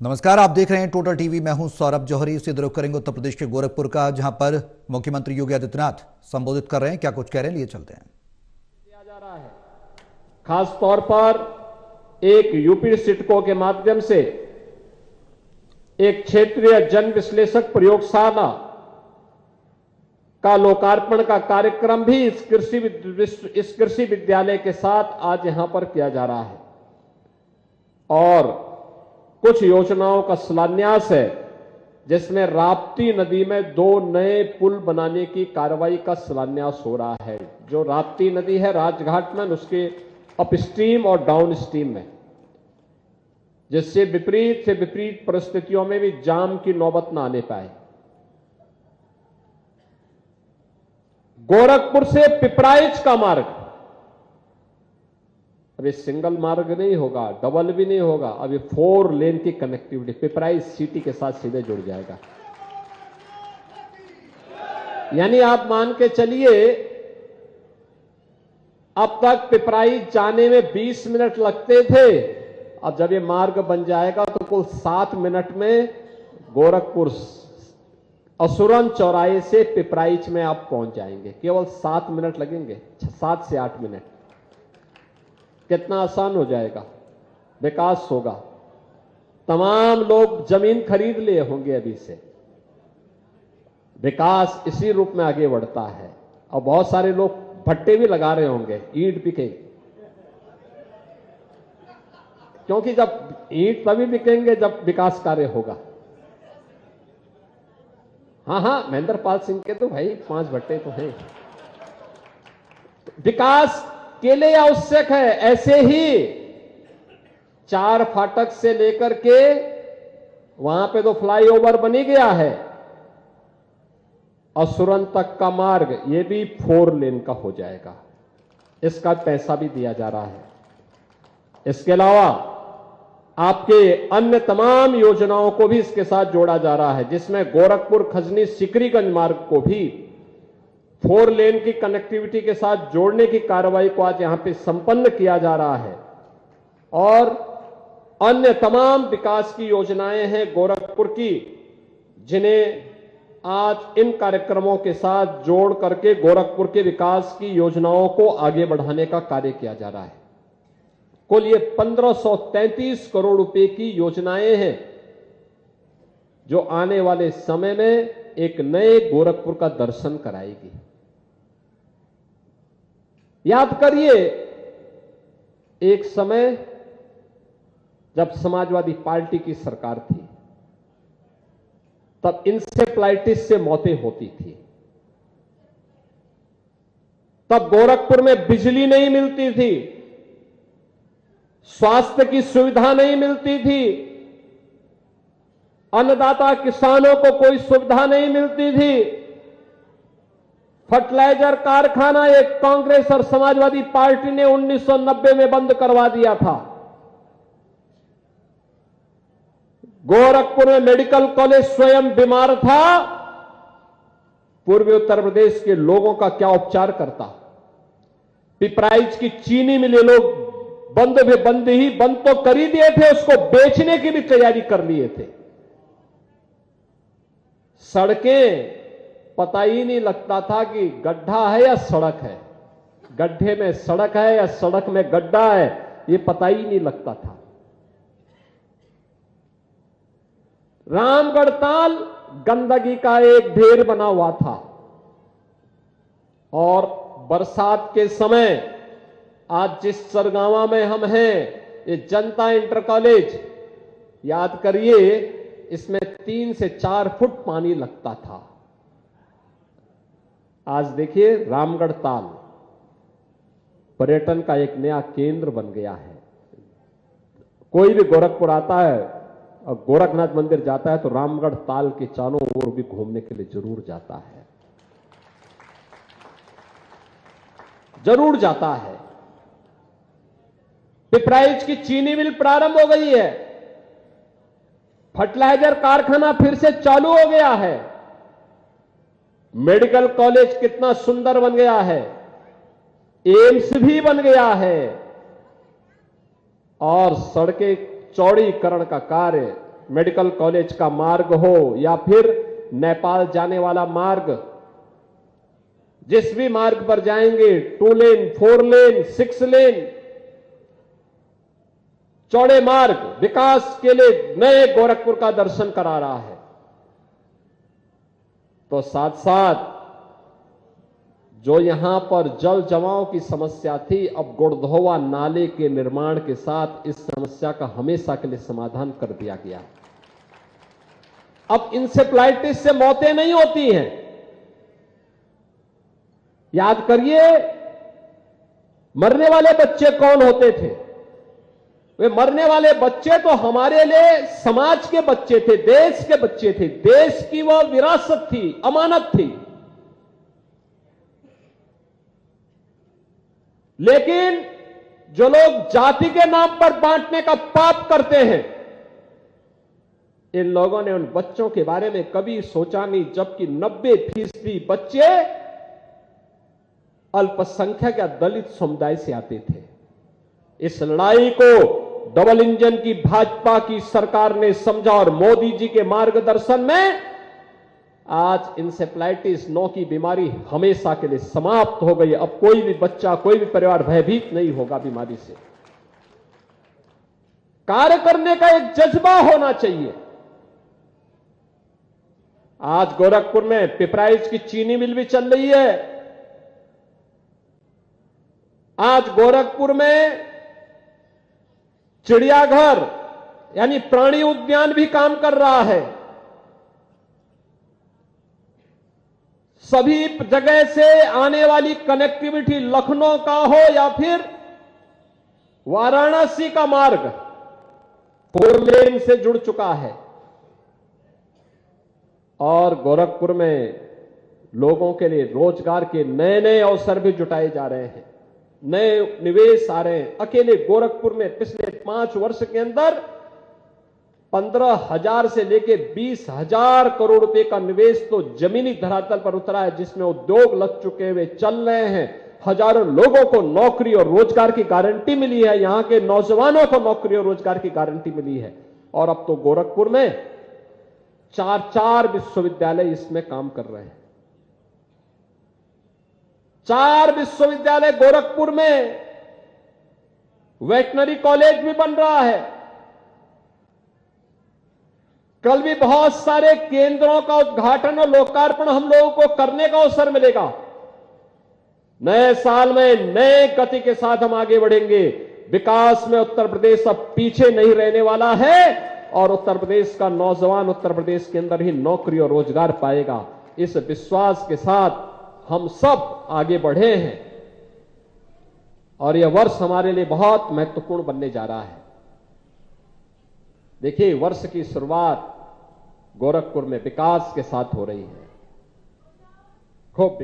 नमस्कार, आप देख रहे हैं टोटल टीवी। मैं हूं सौरभ जौहरी। इसे रुख करेंगे उत्तर प्रदेश के गोरखपुर का, जहां पर मुख्यमंत्री योगी आदित्यनाथ संबोधित कर रहे हैं। क्या कुछ कह रहे हैं, लिए चलते हैं। किया जा रहा है खास तौर पर एक यूपी सिडको के माध्यम से एक क्षेत्रीय जन विश्लेषक प्रयोगशाला का लोकार्पण का कार्यक्रम भी इस कृषि विद्यालय के साथ आज यहां पर किया जा रहा है और कुछ योजनाओं का शिलान्यास है, जिसमें राप्ती नदी में 2 नए पुल बनाने की कार्रवाई का शिलान्यास हो रहा है। जो राप्ती नदी है राजघाट में, उसके अपस्ट्रीम और डाउनस्ट्रीम में, जिससे विपरीत से विपरीत परिस्थितियों में भी जाम की नौबत न आने पाए। गोरखपुर से पिपराइच का मार्ग अब ये सिंगल मार्ग नहीं होगा, डबल भी नहीं होगा, अब ये 4 लेन की कनेक्टिविटी पिपराइच सिटी के साथ सीधे जुड़ जाएगा। यानी आप मान के चलिए, अब तक पिपराइच जाने में 20 मिनट लगते थे, अब जब ये मार्ग बन जाएगा तो कुल 7 मिनट में गोरखपुर असुरन चौराहे से पिपराइच में आप पहुंच जाएंगे। केवल 7 मिनट लगेंगे, 7 से 8 मिनट। कितना आसान हो जाएगा, विकास होगा। तमाम लोग जमीन खरीद लिए होंगे अभी से। विकास इसी रूप में आगे बढ़ता है और बहुत सारे लोग भट्टे भी लगा रहे होंगे, ईंट बिके, क्योंकि जब ईंट तभी बिकेंगे जब विकास कार्य होगा। हाँ, महेंद्र पाल सिंह के तो भाई 5 भट्टे तो हैं। विकास के लिए आवश्यक है। ऐसे ही 4 फाटक से लेकर के वहां पे तो फ्लाईओवर बनी गया है, असुरन तक का मार्ग ये भी 4 लेन का हो जाएगा। इसका पैसा भी दिया जा रहा है। इसके अलावा आपके अन्य तमाम योजनाओं को भी इसके साथ जोड़ा जा रहा है, जिसमें गोरखपुर खजनी सिकरीगंज मार्ग को भी 4 लेन की कनेक्टिविटी के साथ जोड़ने की कार्रवाई को आज यहां पे संपन्न किया जा रहा है। और अन्य तमाम विकास की योजनाएं हैं गोरखपुर की, जिन्हें आज इन कार्यक्रमों के साथ जोड़ करके गोरखपुर के विकास की योजनाओं को आगे बढ़ाने का कार्य किया जा रहा है। कुल ये 1533 करोड़ रुपए की योजनाएं हैं, जो आने वाले समय में एक नए गोरखपुर का दर्शन कराएगी। याद करिए, एक समय जब समाजवादी पार्टी की सरकार थी, तब इंसेफ्लाइटिस से मौतें होती थी। तब गोरखपुर में बिजली नहीं मिलती थी, स्वास्थ्य की सुविधा नहीं मिलती थी, अन्नदाता किसानों को कोई सुविधा नहीं मिलती थी। फर्टिलाइजर कारखाना एक कांग्रेस और समाजवादी पार्टी ने 1990 में बंद करवा दिया था। गोरखपुर में मेडिकल कॉलेज स्वयं बीमार था, पूर्वी उत्तर प्रदेश के लोगों का क्या उपचार करता। पिपराइच की चीनी मिले लोग बंद तो कर ही दिए थे, उसको बेचने की भी तैयारी कर लिए थे। सड़कें पता ही नहीं लगता था कि गड्ढा है या सड़क है, गड्ढे में सड़क है या सड़क में गड्ढा है, ये पता ही नहीं लगता था। रामगढ़ ताल गंदगी का एक ढेर बना हुआ था और बरसात के समय आज जिस सरगावा में हम हैं, ये जनता इंटर कॉलेज, याद करिए, इसमें 3 से 4 फुट पानी लगता था। आज देखिए, रामगढ़ ताल पर्यटन का एक नया केंद्र बन गया है। कोई भी गोरखपुर आता है और गोरखनाथ मंदिर जाता है तो रामगढ़ ताल के चारों ओर भी घूमने के लिए जरूर जाता है, जरूर जाता है। पिपराइच की चीनी मिल प्रारंभ हो गई है, फर्टिलाइजर कारखाना फिर से चालू हो गया है, मेडिकल कॉलेज कितना सुंदर बन गया है, एम्स भी बन गया है और सड़कें चौड़ीकरण का कार्य मेडिकल कॉलेज का मार्ग हो या फिर नेपाल जाने वाला मार्ग, जिस भी मार्ग पर जाएंगे 2 लेन, 4 लेन, 6 लेन चौड़े मार्ग विकास के लिए नए गोरखपुर का दर्शन करा रहा है। तो साथ साथ जो यहां पर जल जमाव की समस्या थी, अब गुड़धोवा नाले के निर्माण के साथ इस समस्या का हमेशा के लिए समाधान कर दिया गया। अब इंसेफ्लाइटिस से मौतें नहीं होती हैं। याद करिए, मरने वाले बच्चे कौन होते थे? वे मरने वाले बच्चे तो हमारे लिए समाज के बच्चे थे, देश के बच्चे थे। देश की वह विरासत थी, अमानत थी। लेकिन जो लोग जाति के नाम पर बांटने का पाप करते हैं, इन लोगों ने उन बच्चों के बारे में कभी सोचा नहीं, जबकि 90% बच्चे अल्पसंख्यक या दलित समुदाय से आते थे। इस लड़ाई को डबल इंजन की भाजपा की सरकार ने समझा और मोदी जी के मार्गदर्शन में आज इंसेफ्लाइटिस 9 की बीमारी हमेशा के लिए समाप्त हो गई। अब कोई भी बच्चा, कोई भी परिवार भयभीत नहीं होगा बीमारी से। कार्य करने का एक जज्बा होना चाहिए। आज गोरखपुर में पिपराइच की चीनी मिल भी चल रही है। आज गोरखपुर में चिड़ियाघर यानी प्राणी उद्यान भी काम कर रहा है। सभी जगह से आने वाली कनेक्टिविटी, लखनऊ का हो या फिर वाराणसी का मार्ग 4 लेन से जुड़ चुका है। और गोरखपुर में लोगों के लिए रोजगार के नए नए अवसर भी जुटाए जा रहे हैं, नए निवेश आ रहे हैं। अकेले गोरखपुर में पिछले 5 वर्ष के अंदर 15,000 से लेकर 20,000 करोड़ रुपए का निवेश तो जमीनी धरातल पर उतरा है, जिसमें उद्योग लग चुके हुए चल रहे हैं। हजारों लोगों को नौकरी और रोजगार की गारंटी मिली है। यहां के नौजवानों को नौकरी और रोजगार की गारंटी मिली है। और अब तो गोरखपुर में 4 विश्वविद्यालय इसमें काम कर रहे हैं। 4 विश्वविद्यालय गोरखपुर में, वेटनरी कॉलेज भी बन रहा है। कल भी बहुत सारे केंद्रों का उद्घाटन और लोकार्पण हम लोगों को करने का अवसर मिलेगा। नए साल में नए गति के साथ हम आगे बढ़ेंगे। विकास में उत्तर प्रदेश अब पीछे नहीं रहने वाला है और उत्तर प्रदेश का नौजवान उत्तर प्रदेश के अंदर ही नौकरी और रोजगार पाएगा। इस विश्वास के साथ हम सब आगे बढ़े हैं और यह वर्ष हमारे लिए बहुत महत्वपूर्ण बनने जा रहा है। देखिए, वर्ष की शुरुआत गोरखपुर में विकास के साथ हो रही है। खूब